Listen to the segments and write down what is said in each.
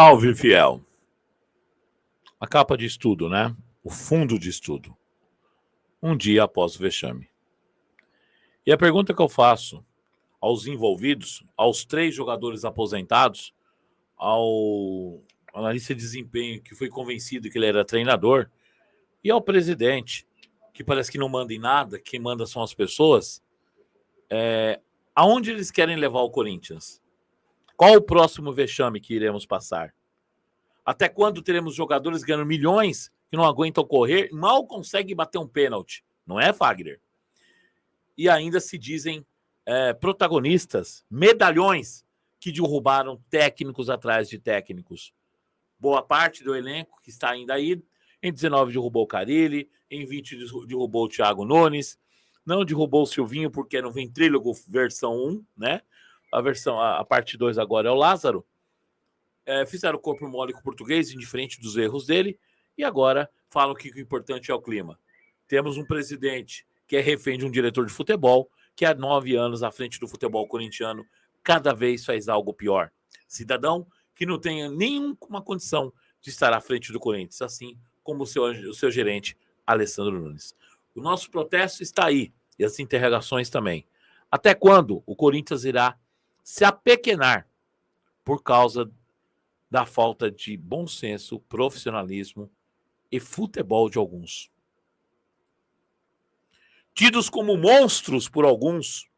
Salve, fiel. A capa de estudo, né? O fundo de estudo. Um dia após o vexame. E a pergunta que eu faço aos envolvidos, aos 3 jogadores aposentados, ao analista de desempenho que foi convencido que ele era treinador, e ao presidente, que parece que não manda em nada, quem manda são as pessoas, aonde eles querem levar o Corinthians? Qual o próximo vexame que iremos passar? Até quando teremos jogadores ganhando milhões que não aguentam correr, mal conseguem bater um pênalti? Não é, Fagner? E ainda se dizem protagonistas, medalhões, que derrubaram técnicos atrás de técnicos. Boa parte do elenco que está ainda aí, em 19 derrubou o Carille, em 20 derrubou o Thiago Nunes, não derrubou o Silvinho porque era um ventrílogo versão 1, né? A parte 2 agora é o Lázaro. Fizeram o corpo mole com o português, indiferente dos erros dele, e agora falam que o importante é o clima. Temos um presidente que é refém de um diretor de futebol, que há 9 anos à frente do futebol corintiano, cada vez faz algo pior. Cidadão que não tenha nenhuma condição de estar à frente do Corinthians, assim como o seu gerente, Alessandro Nunes. O nosso protesto está aí, e as interrogações também. Até quando o Corinthians irá se apequenar por causa da falta de bom senso, profissionalismo e futebol de alguns? Tidos como monstros por alguns,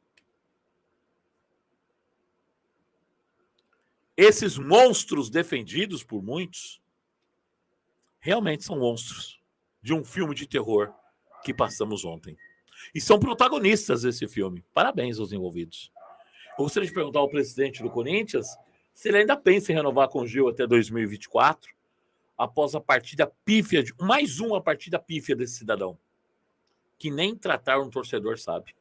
esses monstros defendidos por muitos, realmente são monstros de um filme de terror que passamos ontem. E são protagonistas desse filme. Parabéns aos envolvidos. Eu gostaria de perguntar ao presidente do Corinthians se ele ainda pensa em renovar com o Gil até 2024, após a partida pífia, mais uma partida pífia desse cidadão, que nem tratar um torcedor sabe.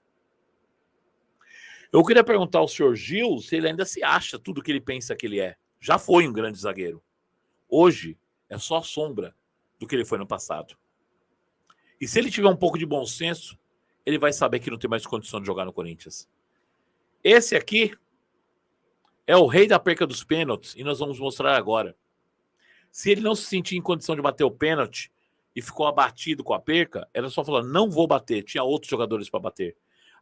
Eu queria perguntar ao senhor Gil se ele ainda se acha tudo que ele pensa que ele é. Já foi um grande zagueiro. Hoje é só a sombra do que ele foi no passado. E se ele tiver um pouco de bom senso, ele vai saber que não tem mais condição de jogar no Corinthians. Esse aqui é o rei da perca dos pênaltis e nós vamos mostrar agora. Se ele não se sentir em condição de bater o pênalti e ficou abatido com a perca, era só falar, não vou bater, tinha outros jogadores para bater.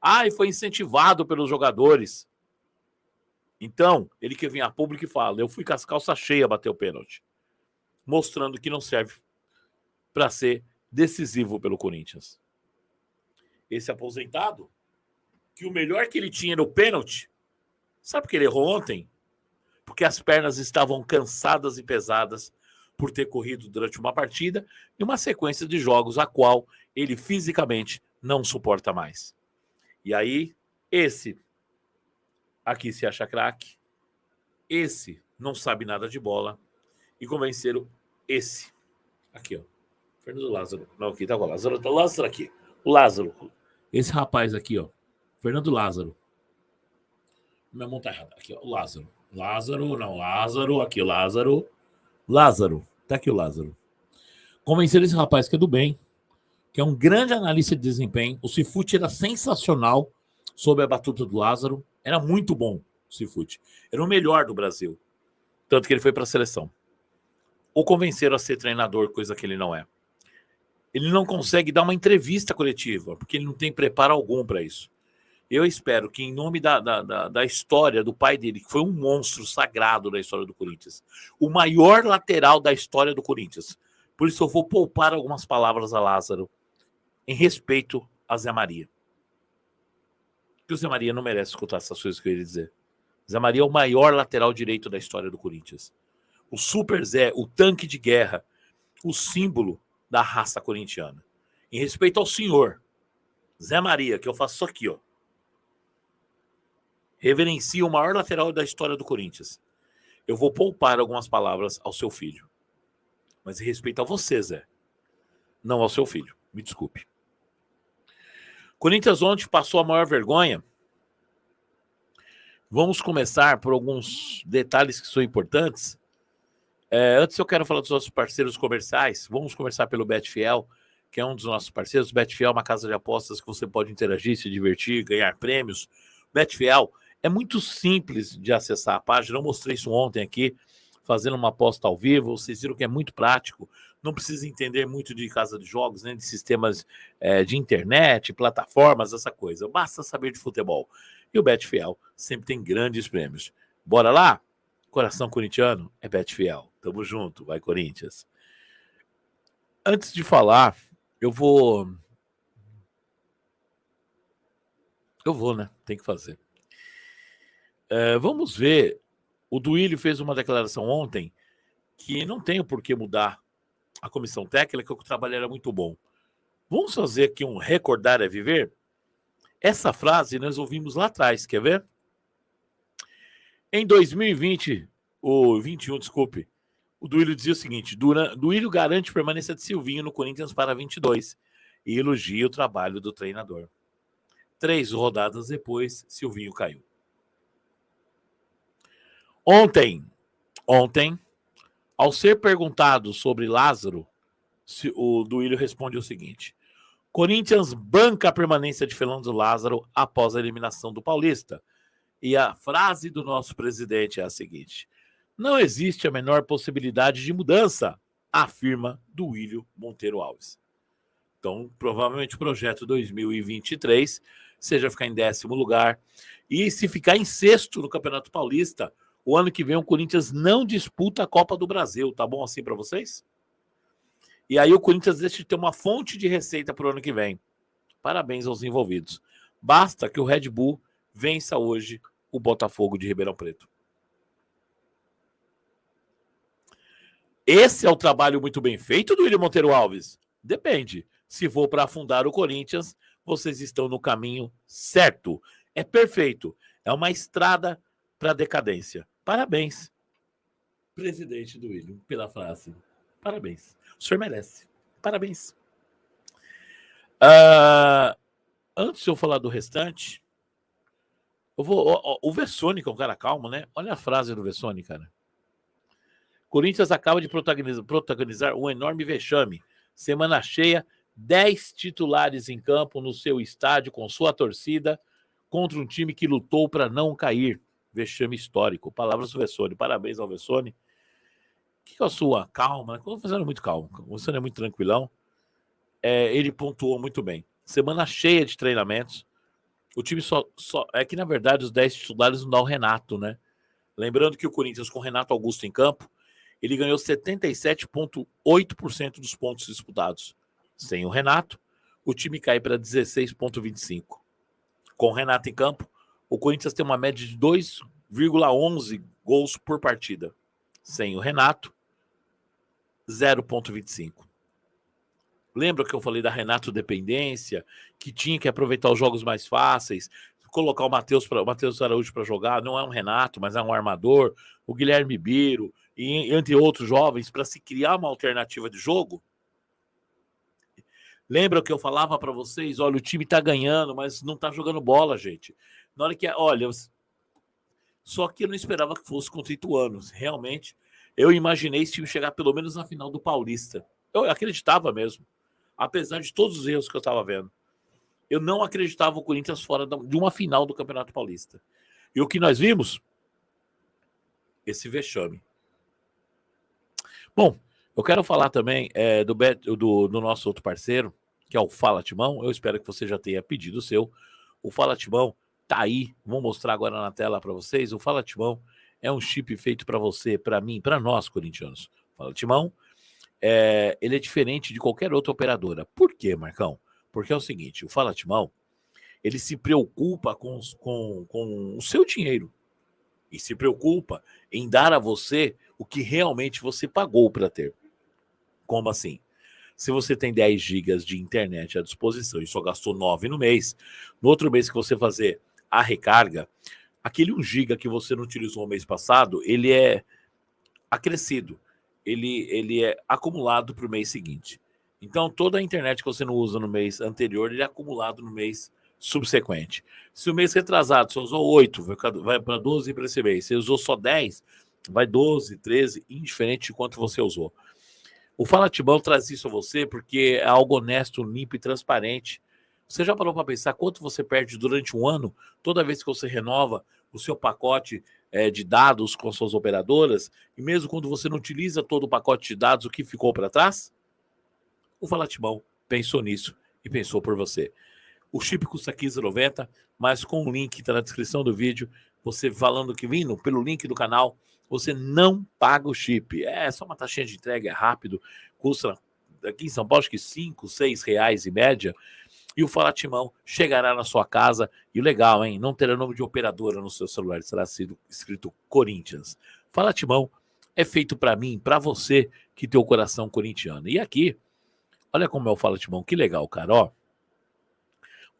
E foi incentivado pelos jogadores. Então, ele que vem a público e fala, eu fui com as calças cheias a bater o pênalti. Mostrando que não serve para ser decisivo pelo Corinthians. Esse aposentado, que o melhor que ele tinha era o pênalti, sabe por que ele errou ontem? Porque as pernas estavam cansadas e pesadas por ter corrido durante uma partida e uma sequência de jogos a qual ele fisicamente não suporta mais. E aí, esse aqui se acha craque, esse não sabe nada de bola e convenceram esse aqui, ó. Fernando Lázaro. Não, aqui tá com o Lázaro. Tá o Lázaro aqui. O Lázaro. Esse rapaz aqui, ó. Fernando Lázaro. Minha mão tá errada. Aqui, ó. O Lázaro. Lázaro. Aqui, o Lázaro. Lázaro. Tá aqui o Lázaro. Convencer esse rapaz que é do bem, que é um grande analista de desempenho. O Cifute era sensacional sob a batuta do Lázaro. Era muito bom o Cifute. Era o melhor do Brasil. Tanto que ele foi para a seleção. Ou convenceram a ser treinador, coisa que ele não é. Ele não consegue dar uma entrevista coletiva, porque ele não tem preparo algum para isso. Eu espero que, em nome da história do pai dele, que foi um monstro sagrado da história do Corinthians, o maior lateral da história do Corinthians, por isso eu vou poupar algumas palavras a Lázaro, em respeito a Zé Maria. Porque o Zé Maria não merece escutar essas coisas que eu ia dizer. Zé Maria é o maior lateral direito da história do Corinthians. O Super Zé, o tanque de guerra, o símbolo da raça corintiana. Em respeito ao senhor Zé Maria, que eu faço isso aqui, ó. Reverencia o maior lateral da história do Corinthians. Eu vou poupar algumas palavras ao seu filho. Mas em respeito a você, Zé. Não ao seu filho. Me desculpe. Corinthians ontem passou a maior vergonha. Vamos começar por alguns detalhes que são importantes. Antes eu quero falar dos nossos parceiros comerciais. Vamos começar pelo Betfiel, que é um dos nossos parceiros. Betfiel é uma casa de apostas que você pode interagir, se divertir, ganhar prêmios. Betfiel é muito simples de acessar a página. Eu mostrei isso ontem aqui. fazendo uma aposta ao vivo. Vocês viram que é muito prático, não precisa entender muito de casa de jogos, né, de sistemas de internet, plataformas, essa coisa. Basta saber de futebol. E o Betfiel sempre tem grandes prêmios. Bora lá? Coração corintiano é Betfiel. Tamo junto, vai Corinthians. Antes de falar, eu vou, né? Tem que fazer. Vamos ver. O Duílio fez uma declaração ontem que não tem por que mudar a comissão técnica, que o trabalho era muito bom. Vamos fazer aqui um recordar é viver? Essa frase nós ouvimos lá atrás, quer ver? Em 2020, ou 21, desculpe, o Duílio dizia o seguinte: Duílio garante permanência de Silvinho no Corinthians para 22 e elogia o trabalho do treinador. 3 rodadas depois, Silvinho caiu. Ontem, ao ser perguntado sobre Lázaro, o Duílio responde o seguinte: Corinthians banca a permanência de Fernando Lázaro após a eliminação do Paulista. E a frase do nosso presidente é a seguinte: não existe a menor possibilidade de mudança, afirma Duílio Monteiro Alves. Então, provavelmente o projeto 2023 seja ficar em 10º lugar. E se ficar em 6º no Campeonato Paulista, o ano que vem o Corinthians não disputa a Copa do Brasil. Tá bom assim para vocês? E aí o Corinthians deixa de ter uma fonte de receita para o ano que vem. Parabéns aos envolvidos. Basta que o Red Bull vença hoje o Botafogo de Ribeirão Preto. Esse é o trabalho muito bem feito do William Monteiro Alves? Depende. Se for para afundar o Corinthians, vocês estão no caminho certo. É perfeito. É uma estrada para a decadência. Parabéns, presidente do William, pela frase. Parabéns. O senhor merece. Parabéns. Antes de eu falar do restante, o Vessone, que é um cara calmo, né? Olha a frase do Vessone, cara. Corinthians acaba de protagonizar um enorme vexame. Semana cheia, 10 titulares em campo no seu estádio com sua torcida contra um time que lutou para não cair. Vexame histórico. Palavras do Vessone. Parabéns ao Vessone. Que é a sua calma? O Vessone é muito calmo. O Vessone é muito tranquilão. Ele pontuou muito bem. Semana cheia de treinamentos. O time é que, na verdade, os 10 titulares não dá o Renato, né? Lembrando que o Corinthians, com o Renato Augusto em campo, ele ganhou 77,8% dos pontos disputados. Sem o Renato, o time cai para 16,25%. Com o Renato em campo, o Corinthians tem uma média de 2,11 gols por partida. Sem o Renato, 0,25. Lembra que eu falei da Renato dependência, que tinha que aproveitar os jogos mais fáceis, colocar o Matheus Araújo para jogar? Não é um Renato, mas é um armador, o Guilherme Biro, e entre outros jovens, para se criar uma alternativa de jogo. Lembra que eu falava para vocês? Olha, o time tá ganhando, mas não tá jogando bola, gente. Na hora que, olha, só que eu não esperava que fosse contra o Ituano. Realmente, eu imaginei esse time chegar pelo menos na final do Paulista. Eu acreditava mesmo, apesar de todos os erros que eu estava vendo. Eu não acreditava o Corinthians fora de uma final do Campeonato Paulista. E o que nós vimos? Esse vexame. Bom, eu quero falar também do nosso outro parceiro, que é o Fala Timão. Eu espero que você já tenha pedido o seu. O Fala Timão tá aí. Vou mostrar agora na tela para vocês. O Fala Timão é um chip feito para você, para mim, para nós corintianos. O Fala Timão, ele é diferente de qualquer outra operadora. Por quê, Marcão? Porque é o seguinte, o Fala Timão, ele se preocupa com o seu dinheiro e se preocupa em dar a você o que realmente você pagou para ter. Como assim? Se você tem 10 gigas de internet à disposição e só gastou 9 no mês, no outro mês que você fazer a recarga, aquele 1 giga que você não utilizou no mês passado, ele é acrescido. Ele é acumulado para o mês seguinte. Então, toda a internet que você não usa no mês anterior, ele é acumulado no mês subsequente. Se o mês retrasado você usou 8, vai para 12 para esse mês. Se você usou só 10, vai 12, 13, indiferente de quanto você usou. O Fala Timão traz isso a você porque é algo honesto, limpo e transparente. Você já parou para pensar quanto você perde durante um ano, toda vez que você renova o seu pacote de dados com suas operadoras, e mesmo quando você não utiliza todo o pacote de dados, o que ficou para trás? O Fala Timão pensou nisso e pensou por você. O chip custa R$15,90, mas com o link que está na descrição do vídeo, você falando que vindo pelo link do canal, você não paga o chip. É só uma taxinha de entrega, é rápido, custa aqui em São Paulo acho que R$5, R$6 em média, e o Fala Timão chegará na sua casa. E o legal, hein? Não terá nome de operadora no seu celular, será escrito Corinthians. Fala Timão é feito para mim, para você que tem o coração corintiano. E aqui, olha como é o Fala Timão, que legal, cara, ó.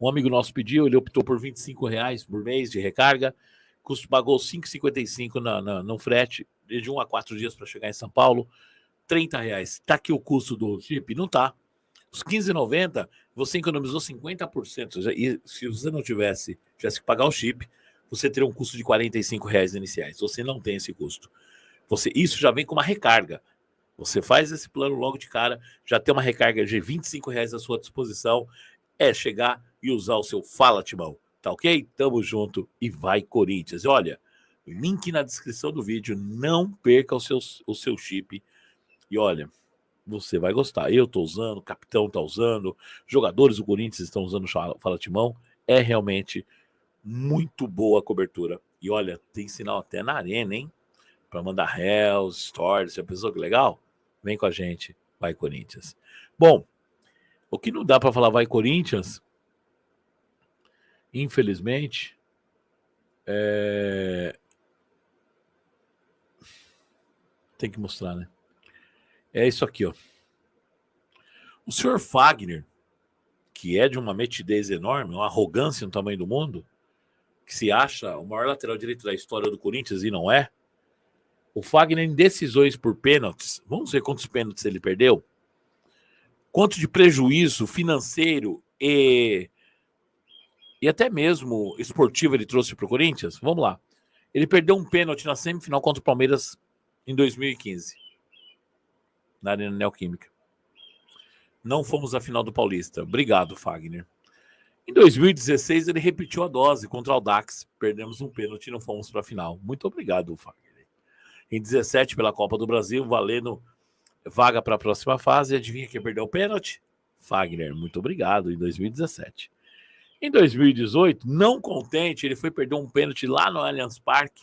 Um amigo nosso pediu, ele optou por R$25 por mês de recarga, pagou R$5,55 no frete, de 1 a 4 dias para chegar em São Paulo, R$30. Tá aqui o custo do chip? Não tá. Os R$15,90, você economizou 50%. E se você não tivesse que pagar o chip, você teria um custo de R$45 iniciais. Você não tem esse custo. Isso já vem com uma recarga. Você faz esse plano logo de cara, já tem uma recarga de R$25 à sua disposição. É chegar e usar o seu Fala Timão, tá ok? Tamo junto e vai Corinthians. Olha, link na descrição do vídeo, não perca o seu chip. E olha, você vai gostar. Eu tô usando, o capitão tá usando, jogadores do Corinthians estão usando o Fala Timão. É realmente muito boa a cobertura. E olha, tem sinal até na arena, hein? Para mandar Hells, Stories, já pensou que legal? Vem com a gente, vai Corinthians. Bom, o que não dá para falar vai Corinthians, infelizmente, tem que mostrar, né? É isso aqui, ó. O senhor Fagner, que é de uma metidez enorme, uma arrogância no tamanho do mundo, que se acha o maior lateral direito da história do Corinthians e não é. O Fagner em decisões por pênaltis, vamos ver quantos pênaltis ele perdeu? Quanto de prejuízo financeiro e até mesmo esportivo ele trouxe para o Corinthians? Vamos lá. Ele perdeu um pênalti na semifinal contra o Palmeiras em 2015, na Arena Neoquímica. Não fomos à final do Paulista. Obrigado, Fagner. Em 2016, ele repetiu a dose contra o Audax. Perdemos um pênalti e não fomos para a final. Muito obrigado, Fagner. Em 17, pela Copa do Brasil, valendo vaga para a próxima fase. Adivinha quem perdeu o pênalti? Fagner. Muito obrigado, em 2017. Em 2018, não contente, ele foi perder um pênalti lá no Allianz Parque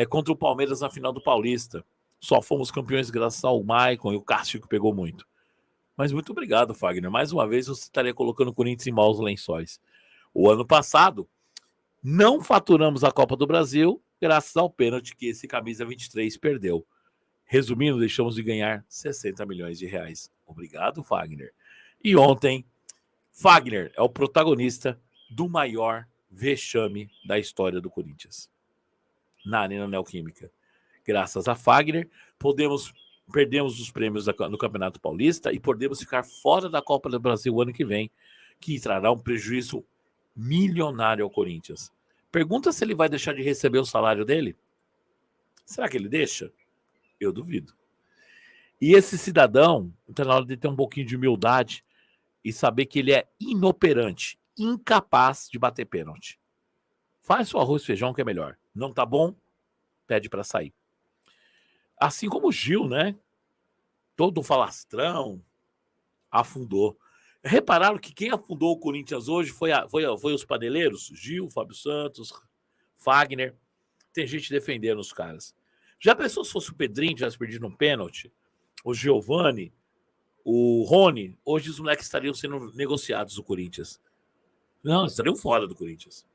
contra o Palmeiras na final do Paulista. Só fomos campeões graças ao Maicon e o Cássio que pegou muito. Mas muito obrigado, Fagner. Mais uma vez você estaria colocando o Corinthians em maus lençóis. O ano passado, não faturamos a Copa do Brasil graças ao pênalti que esse camisa 23 perdeu. Resumindo, deixamos de ganhar R$60 milhões. Obrigado, Fagner. E ontem, Fagner é o protagonista do maior vexame da história do Corinthians, na Arena Neoquímica. Graças a Fagner, perdemos os prêmios no Campeonato Paulista e podemos ficar fora da Copa do Brasil ano que vem, que trará um prejuízo milionário ao Corinthians. Pergunta se ele vai deixar de receber o salário dele. Será que ele deixa? Eu duvido. E esse cidadão, está na hora de ter um pouquinho de humildade e saber que ele é inoperante, incapaz de bater pênalti. Faz seu arroz e feijão que é melhor. Não tá bom? Pede para sair. Assim como o Gil, né? Todo falastrão, afundou. Repararam que quem afundou o Corinthians hoje foi os paneleiros? Gil, Fábio Santos, Fagner. Tem gente defendendo os caras. Já pensou se fosse o Pedrinho, tivesse perdido um pênalti? O Giovani, o Rony, hoje os moleques estariam sendo negociados do Corinthians. Não, estariam fora do Corinthians.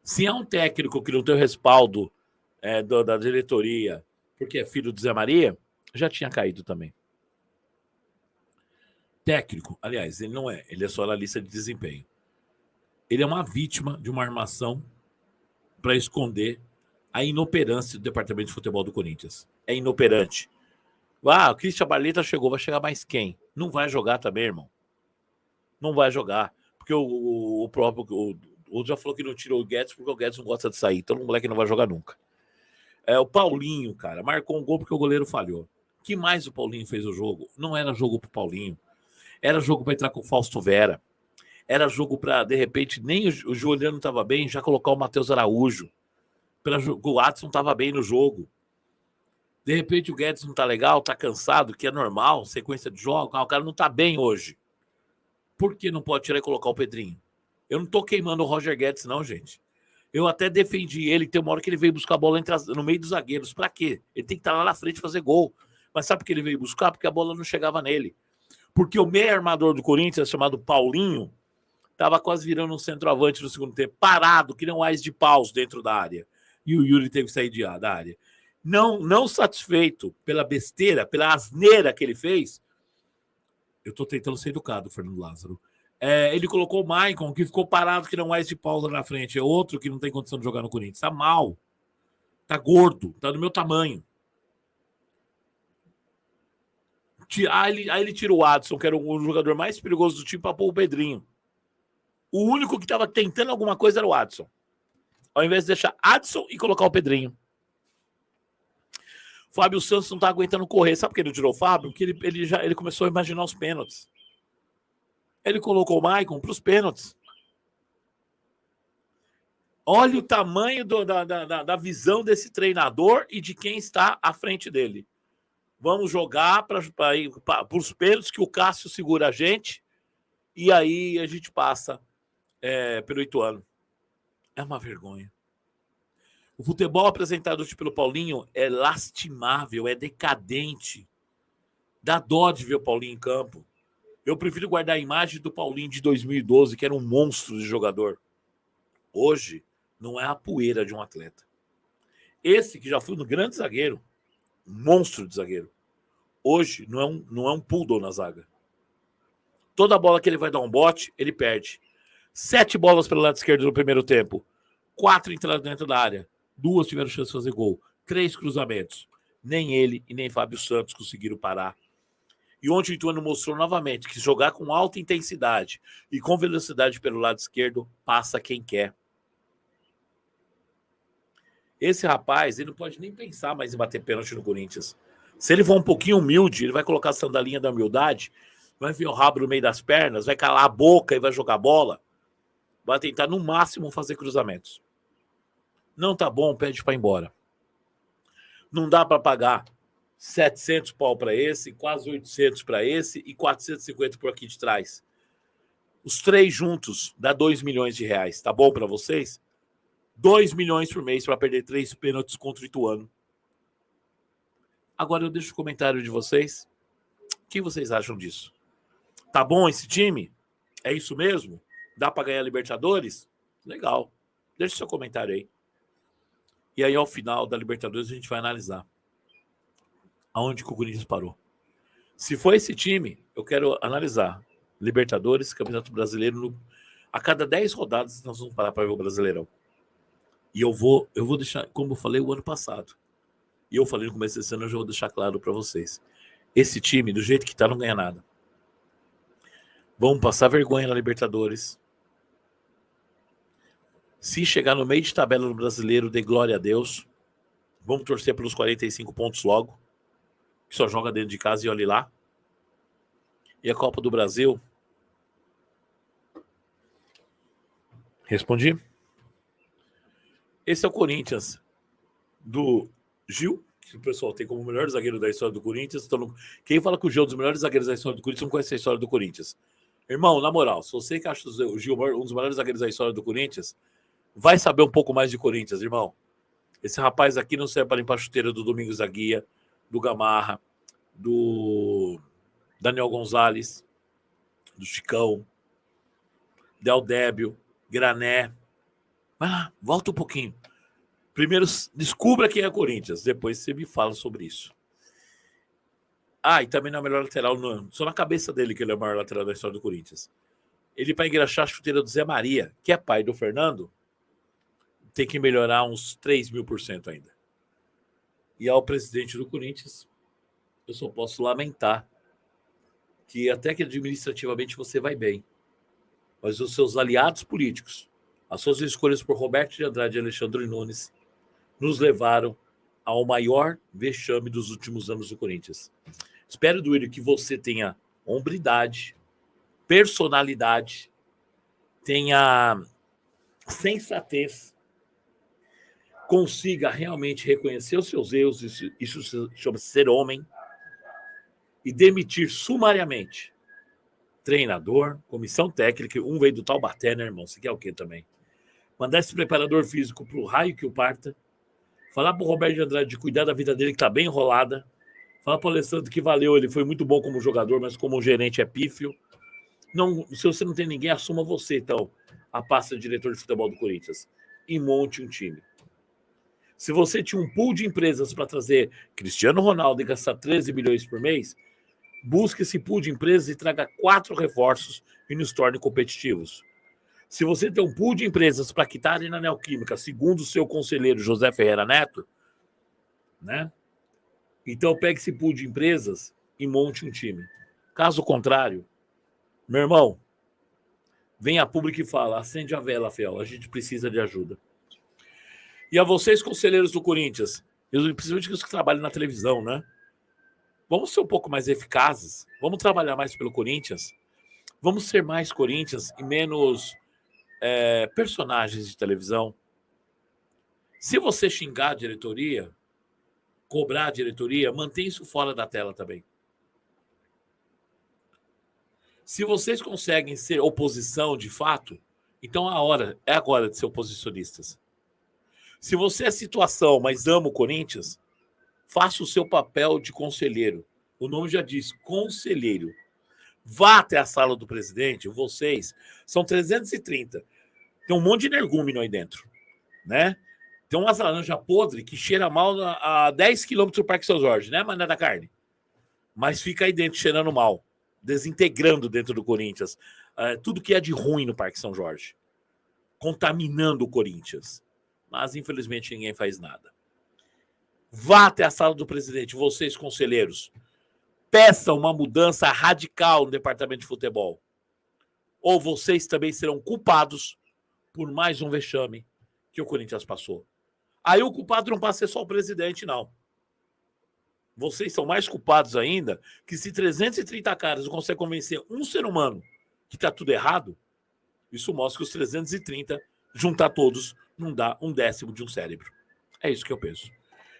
Se há um técnico que não tem o respaldo da diretoria, porque é filho do Zé Maria, já tinha caído também. Técnico, aliás, ele não é, ele é só analista de desempenho. Ele é uma vítima de uma armação para esconder a inoperância do departamento de futebol do Corinthians. É inoperante. O Christian Barleta chegou, vai chegar mais quem? Não vai jogar também, irmão. Não vai jogar. Porque o próprio... O já falou que não tirou o Guedes porque o Guedes não gosta de sair. Então o moleque não vai jogar nunca. O Paulinho, cara, marcou um gol porque o goleiro falhou. Que mais o Paulinho fez o jogo? Não era jogo pro Paulinho. Era jogo para entrar com o Fausto Vera. Era jogo para, de repente, nem o Juliano estava bem, já colocar o Matheus Araújo O Adson estava bem no jogo. De repente o Guedes não tá legal, tá cansado, que é normal, sequência de jogos, o cara não tá bem hoje. Por que não pode tirar e colocar o Pedrinho? Eu não tô queimando o Roger Guedes, não, gente. Eu até defendi ele, tem uma hora que ele veio buscar a bola no meio dos zagueiros. Pra quê? Ele tem que estar lá na frente e fazer gol. Mas sabe por que ele veio buscar? Porque a bola não chegava nele. Porque o meio armador do Corinthians, chamado Paulinho, estava quase virando um centroavante no segundo tempo, parado, que não ás de paus dentro da área. E o Yuri teve que sair da área. Não satisfeito pela besteira, pela asneira que ele fez, eu tô tentando ser educado, Fernando Lázaro. Ele colocou o Maicon, que ficou parado, que não ás de paus lá na frente. É outro que não tem condição de jogar no Corinthians. Tá mal. Tá gordo. Tá do meu tamanho. Aí ele tira o Adson, que era o jogador mais perigoso do time, para pôr o Pedrinho. O único que estava tentando alguma coisa era o Adson. Ao invés de deixar Adson e colocar o Pedrinho. Fábio Santos não tá aguentando correr. Sabe por que ele tirou o Fábio? Porque ele começou a imaginar os pênaltis. Ele colocou o Maicon para os pênaltis. Olha o tamanho da visão desse treinador e de quem está à frente dele. Vamos jogar para os pênaltis que o Cássio segura a gente e aí a gente passa pelo Ituano. É uma vergonha. O futebol apresentado pelo Paulinho é lastimável, é decadente. Dá dó de ver o Paulinho em campo. Eu prefiro guardar a imagem do Paulinho de 2012, que era um monstro de jogador. Hoje, não é a poeira de um atleta. Esse que já foi um grande zagueiro, um monstro de zagueiro, hoje não é um poodle na zaga. Toda bola que ele vai dar um bote, ele perde. 7 bolas pelo lado esquerdo no primeiro tempo. 4 entraram dentro da área. 2 tiveram chance de fazer gol. 3 cruzamentos. Nem ele e nem Fábio Santos conseguiram parar. E ontem o Ituano mostrou novamente que jogar com alta intensidade e com velocidade pelo lado esquerdo passa quem quer. Esse rapaz, ele não pode nem pensar mais em bater pênalti no Corinthians. Se ele for um pouquinho humilde, ele vai colocar a sandalinha da humildade, vai enfiar o rabo no meio das pernas, vai calar a boca e vai jogar bola. Vai tentar, no máximo, fazer cruzamentos. Não tá bom, pede para ir embora. Não dá para pagar 700 pau para esse, quase 800 para esse e 450 por aqui de trás. Os 3 juntos dá 2 milhões de reais. Tá bom para vocês? 2 milhões por mês para perder 3 pênaltis contra o Ituano. Agora eu deixo o comentário de vocês. O que vocês acham disso? Tá bom esse time? É isso mesmo? Dá para ganhar Libertadores? Legal. Deixa seu comentário aí. E aí, ao final da Libertadores, a gente vai analisar aonde que o Corinthians parou. Se for esse time, eu quero analisar Libertadores, Campeonato Brasileiro. A cada 10 rodadas, nós vamos parar para ver o Brasileirão. E eu vou deixar, como eu falei o ano passado, e eu falei no começo desse ano, eu já vou deixar claro para vocês. Esse time, do jeito que tá, não ganha nada. Vamos passar vergonha na Libertadores. Se chegar no meio de tabela no Brasileiro, dê glória a Deus. Vamos torcer pelos 45 pontos logo. Que só joga dentro de casa e olhe lá. E a Copa do Brasil? Respondi. Esse é o Corinthians do Gil, que o pessoal tem como o melhor zagueiro da história do Corinthians. Então, quem fala que o Gil é um dos melhores zagueiros da história do Corinthians não conhece a história do Corinthians. Irmão, na moral, se você que acha o Gil um dos melhores zagueiros da história do Corinthians, vai saber um pouco mais de Corinthians, irmão. Esse rapaz aqui não serve para limpar a chuteira do Domingos da Guia, do Gamarra, do Daniel Gonzalez, do Chicão, Del Débio, Grané. Vai lá, volta um pouquinho. Primeiro, descubra quem é Corinthians. Depois você me fala sobre isso. Ah, e também não é o melhor lateral. Não. Só na cabeça dele que ele é o maior lateral da história do Corinthians. Ele, para engraxar a chuteira do Zé Maria, que é pai do Fernando, tem que melhorar uns 3.000% ainda. E ao presidente do Corinthians, eu só posso lamentar que até que administrativamente você vai bem. Mas os seus aliados políticos, as suas escolhas por Roberto de Andrade e Alexandre Nunes, nos levaram ao maior vexame dos últimos anos do Corinthians. Espero, Duílio, que você tenha hombridade, personalidade, tenha sensatez consiga realmente reconhecer os seus erros, isso chama-se ser homem, e demitir sumariamente treinador, comissão técnica, um veio do Taubaté, né, irmão? Você quer o quê também? Mandar esse preparador físico pro raio que o parta, falar pro Roberto de Andrade de cuidar da vida dele, que tá bem enrolada, falar pro Alessandro que valeu, ele foi muito bom como jogador, mas como gerente é pífio. Não, se você não tem ninguém, assuma você, então, a pasta de diretor de futebol do Corinthians e monte um time. Se você tinha um pool de empresas para trazer Cristiano Ronaldo e gastar 13 bilhões por mês, busque esse pool de empresas e traga 4 reforços e nos torne competitivos. Se você tem um pool de empresas para quitarem na Neoquímica, segundo o seu conselheiro José Ferreira Neto, né? Então pegue esse pool de empresas e monte um time. Caso contrário, meu irmão, vem a público e fala, acende a vela, Fiel, a gente precisa de ajuda. E a vocês, conselheiros do Corinthians, principalmente os que trabalham na televisão, né? Vamos ser um pouco mais eficazes, vamos trabalhar mais pelo Corinthians, vamos ser mais Corinthians e menos personagens de televisão. Se você xingar a diretoria, cobrar a diretoria, mantém isso fora da tela também. Se vocês conseguem ser oposição de fato, então é agora de ser oposicionistas. Se você é situação, mas ama o Corinthians, faça o seu papel de conselheiro. O nome já diz, conselheiro. Vá até a sala do presidente, vocês, são 330. Tem um monte de energúmeno aí dentro, né? Tem umas laranjas podres que cheira mal a 10 quilômetros do Parque São Jorge, né, Mané da Carne? Mas fica aí dentro cheirando mal, desintegrando dentro do Corinthians. Tudo que é de ruim no Parque São Jorge. Contaminando o Corinthians. Mas, infelizmente, ninguém faz nada. Vá até a sala do presidente, vocês, conselheiros. Peça uma mudança radical no departamento de futebol. Ou vocês também serão culpados por mais um vexame que o Corinthians passou. Aí o culpado não passa a ser só o presidente, não. Vocês são mais culpados ainda que se 330 caras não conseguem convencer um ser humano que está tudo errado, isso mostra que os 330, juntar todos, não dá um décimo de um cérebro. É isso que eu penso.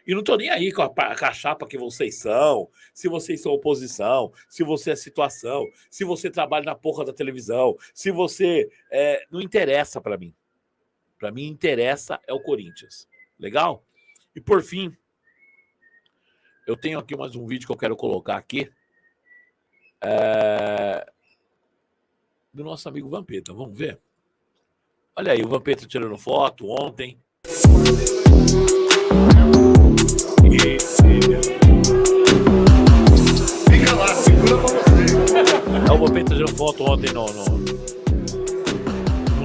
E não estou nem aí com a chapa que vocês são, se vocês são oposição, se você é situação, se você trabalha na porra da televisão, se você... não interessa para mim. Para mim, interessa é o Corinthians. Legal? E por fim, eu tenho aqui mais um vídeo que eu quero colocar aqui. Do nosso amigo Vampeta. Vamos ver? Olha aí, o Vampeta tirando foto ontem. Fica lá, segura pra você. O Vampeta tirando foto ontem no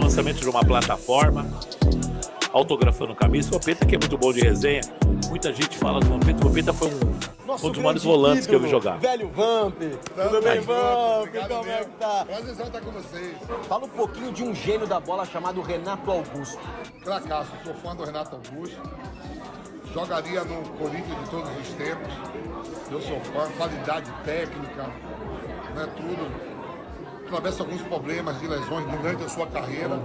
lançamento de uma plataforma, autografando camisa. O Vampeta, que é muito bom de resenha. Muita gente fala do Vampeta. O Vampeta foi um dos maiores volantes que eu vi jogar. Velho Vamp, tudo bem, Vamp? Como é que tá? Prazer estar com vocês. Fala um pouquinho de um gênio da bola chamado Renato Augusto. Cracaço, sou fã do Renato Augusto. Jogaria no Corinthians de todos os tempos. Eu sou fã, qualidade técnica, né, tudo. Atravessa alguns problemas de lesões durante a sua carreira,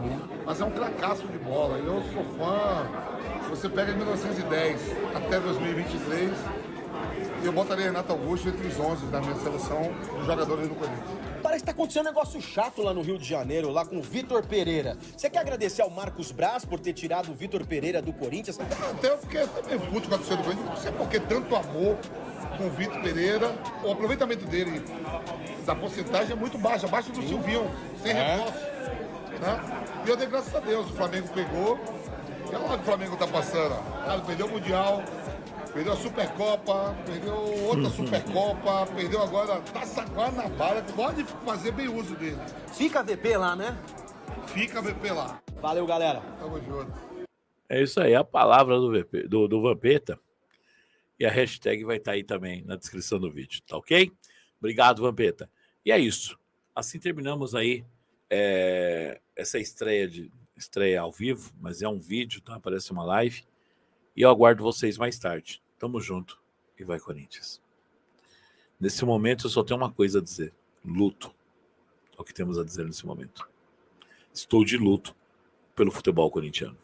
mas é um cracaço de bola. Eu sou fã. Você pega de 1910 até 2023, eu botaria Renato Augusto entre os 11 da minha seleção de jogadores do Corinthians. Parece que tá acontecendo um negócio chato lá no Rio de Janeiro, lá com o Vitor Pereira. Você quer agradecer ao Marcos Braz por ter tirado o Vitor Pereira do Corinthians? Até eu fiquei meio puto com a torcida do Corinthians, não sei por que tanto amor com o Vitor Pereira. O aproveitamento dele da porcentagem é muito baixo, abaixo do Silvinho, sem reforço. Né? E eu dei graças a Deus, o Flamengo pegou. Olha lá que o Flamengo tá passando. Perdeu o Mundial, perdeu a Supercopa, perdeu outra Supercopa, perdeu agora a Taça Guanabara. Pode fazer bem uso dele. Fica VP lá, né? Fica VP lá. Valeu, galera. Tamo junto. É isso aí, a palavra do Vampeta. E a hashtag vai estar aí também na descrição do vídeo, tá ok? Obrigado, Vampeta. E é isso. Assim terminamos aí essa estreia ao vivo, mas é um vídeo, tá? Parece uma live. E eu aguardo vocês mais tarde. Tamo junto e vai, Corinthians. Nesse momento eu só tenho uma coisa a dizer. Luto. É o que temos a dizer nesse momento. Estou de luto pelo futebol corintiano.